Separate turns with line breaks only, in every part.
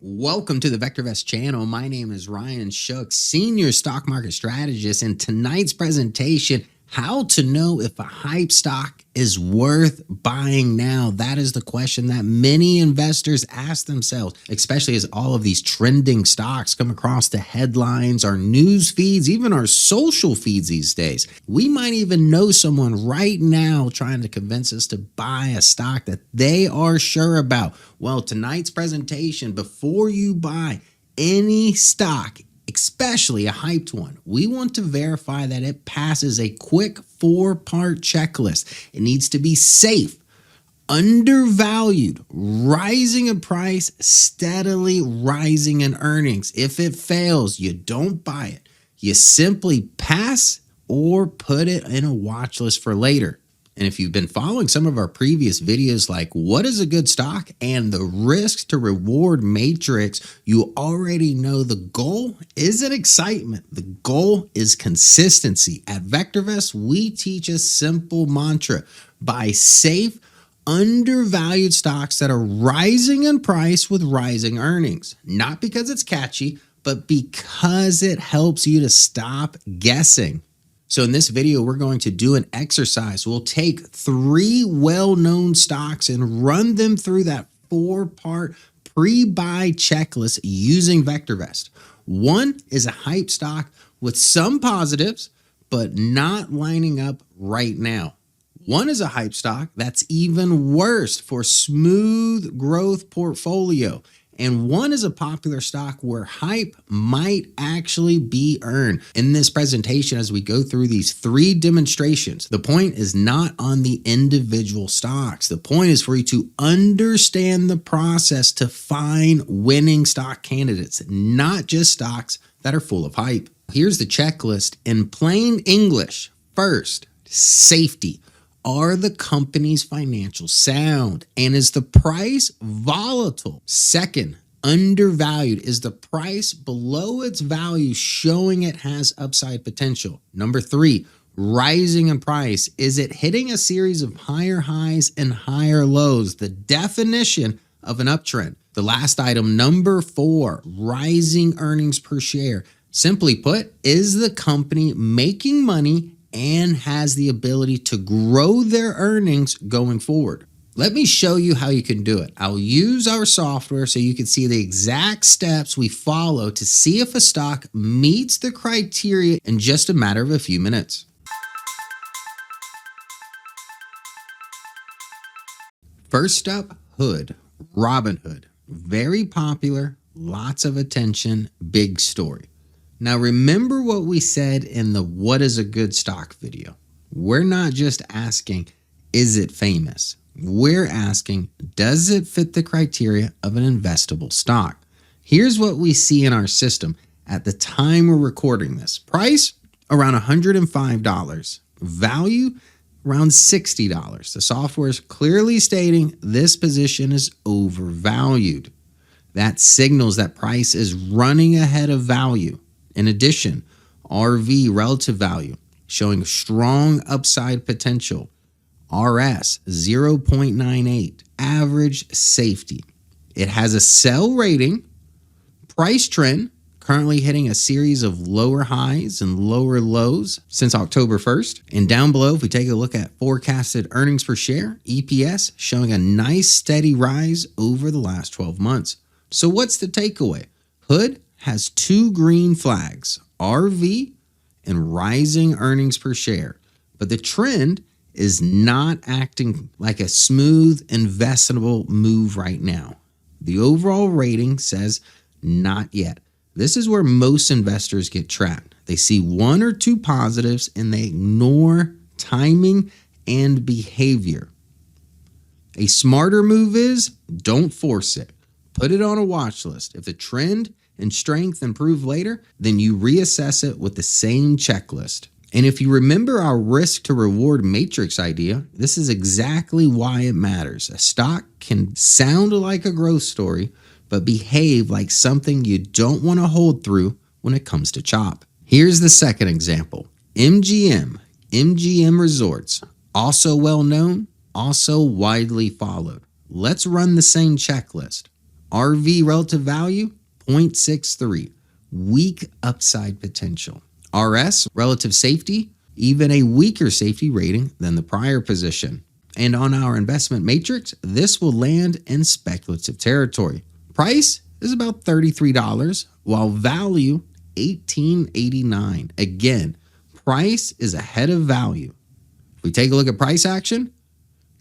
Welcome to the VectorVest channel. My name is Ryan Shook, Senior Stock Market Strategist. In tonight's presentation, how to know if a hype stock is worth buying now. That is the question that many investors ask themselves, especially as all of these trending stocks come across the headlines, our news feeds, even our social feeds these days. We might even know someone right now trying to convince us to buy a stock that they are sure about. Well, tonight's presentation, before you buy any stock, especially a hyped one, we want to verify that it passes a quick 4-part checklist. It needs to be safe, undervalued, rising in price, steadily rising in earnings. If it fails, you don't buy it. You simply pass or put it in a watch list for later. And if you've been following some of our previous videos like what is a good stock and the risk to reward matrix, you already know the goal isn't excitement. The goal is consistency. At VectorVest, we teach a simple mantra: buy safe, undervalued stocks that are rising in price with rising earnings. Not because it's catchy, but because it helps you to stop guessing. So in this video, we're going to do an exercise. We'll take 3 well-known stocks and run them through that 4-part pre-buy checklist using VectorVest. One is a hype stock with some positives, but not lining up right now. One is a hype stock that's even worse for smooth growth portfolio. And one is a popular stock where hype might actually be earned. In this presentation, as we go through these 3 demonstrations, the point is not on the individual stocks. The point is for you to understand the process to find winning stock candidates, not just stocks that are full of hype. Here's the checklist in plain English. First, safety. Are the company's financials sound? And is the price volatile? Second, undervalued. Is the price below its value showing it has upside potential? Number 3, rising in price. Is it hitting a series of higher highs and higher lows? The definition of an uptrend. The last item, number 4, rising earnings per share. Simply put, is the company making money and has the ability to grow their earnings going forward? Let me show you how you can do it. I'll use our software so you can see the exact steps we follow to see if a stock meets the criteria in just a matter of a few minutes. First up, Hood, Robinhood. Very popular, lots of attention, big story. Now, remember what we said in the What is a Good Stock video. We're not just asking, is it famous? We're asking, does it fit the criteria of an investable stock? Here's what we see in our system at the time we're recording this. Price, around $105. Value, around $60. The software is clearly stating this position is overvalued. That signals that price is running ahead of value. In addition, RV, relative value, showing strong upside potential. RS, 0.98, average safety. It has a sell rating. Price trend, currently hitting a series of lower highs and lower lows since October 1st. And down below, if we take a look at forecasted earnings per share, EPS, showing a nice steady rise over the last 12 months. So what's the takeaway? Hood has 2 green flags, RV and rising earnings per share. But the trend is not acting like a smooth, investable move right now. The overall rating says not yet. This is where most investors get trapped. They see 1 or 2 positives and they ignore timing and behavior. A smarter move is don't force it. Put it on a watch list. If the trend and strength improve later, then you reassess it with the same checklist. And if you remember our risk to reward matrix idea, this is exactly why it matters. A stock can sound like a growth story, but behave like something you don't want to hold through when it comes to chop. Here's the second example. MGM Resorts, also well known, also widely followed. Let's run the same checklist. RV relative value, 0.63. Weak upside potential. RS, relative safety, even a weaker safety rating than the prior position. And on our investment matrix, this will land in speculative territory. Price is about $33, while value $18.89. Again, price is ahead of value. If we take a look at price action,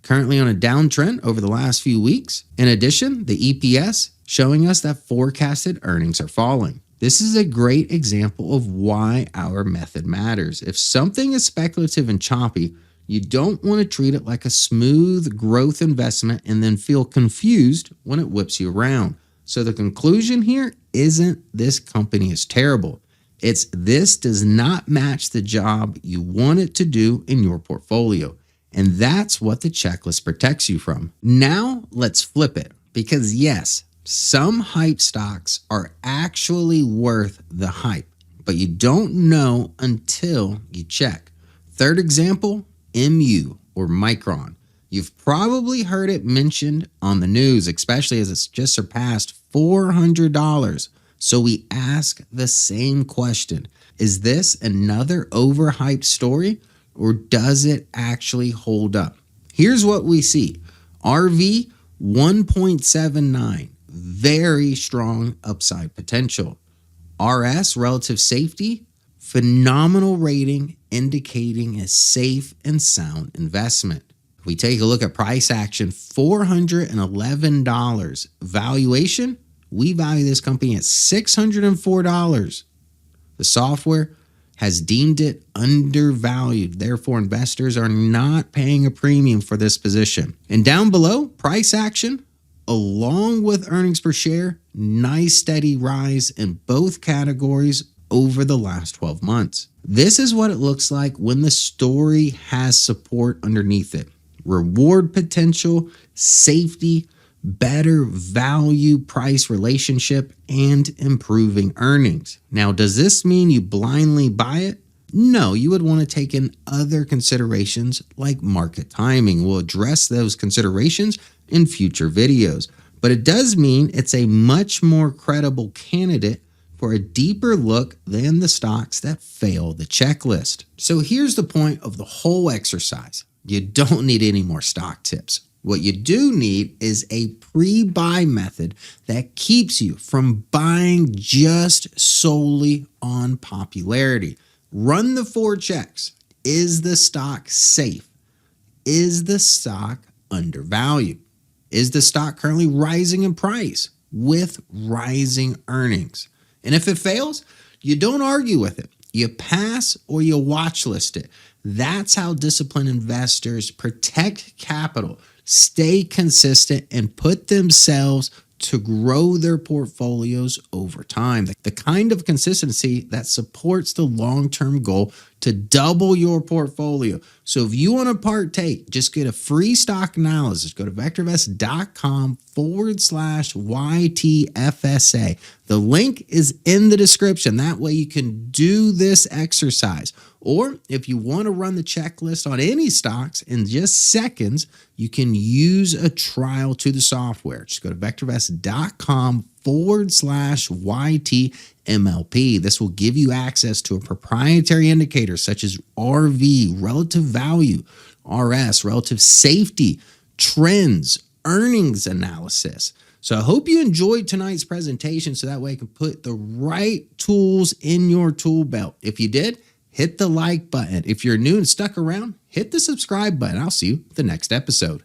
currently on a downtrend over the last few weeks. In addition, the EPS showing us that forecasted earnings are falling. This is a great example of why our method matters. If something is speculative and choppy, you don't want to treat it like a smooth growth investment and then feel confused when it whips you around. So the conclusion here isn't this company is terrible. It's this does not match the job you want it to do in your portfolio. And that's what the checklist protects you from. Now let's flip it, because yes, some hype stocks are actually worth the hype, but you don't know until you check. Third example, MU or Micron. You've probably heard it mentioned on the news, especially as it's just surpassed $400. So we ask the same question. Is this another overhyped story, or does it actually hold up? Here's what we see. RV 1.79, very strong upside potential. RS, relative safety, phenomenal rating indicating a safe and sound investment. If we take a look at price action, $411. Valuation, we value this company at $604. The software has deemed it undervalued. Therefore, investors are not paying a premium for this position. And down below, price action, along with earnings per share, nice steady rise in both categories over the last 12 months. This is what it looks like when the story has support underneath it. Reward potential, safety, better value price relationship, and improving earnings. Now, does this mean you blindly buy it? No, you would want to take in other considerations like market timing. We'll address those considerations in future videos. But it does mean it's a much more credible candidate for a deeper look than the stocks that fail the checklist. So here's the point of the whole exercise. You don't need any more stock tips. What you do need is a pre-buy method that keeps you from buying just solely on popularity. Run the 4 checks. Is the stock safe? Is the stock undervalued? Is the stock currently rising in price with rising earnings? And if it fails, you don't argue with it. You pass or you watch list it. That's how disciplined investors protect capital, stay consistent, and put themselves to grow their portfolios over time. The kind of consistency that supports the long-term goal to double your portfolio. So if you want to partake, just get a free stock analysis. Go to VectorVest.com/YTFSA. The link is in the description. That way you can do this exercise. Or if you want to run the checklist on any stocks in just seconds, you can use a trial to the software. Just go to VectorVest.com/YTMLP. This will give you access to a proprietary indicator such as RV, relative value, RS, relative safety, trends, earnings analysis. So I hope you enjoyed tonight's presentation so that way I can put the right tools in your tool belt. If you did, hit the like button. If you're new and stuck around, hit the subscribe button. I'll see you the next episode.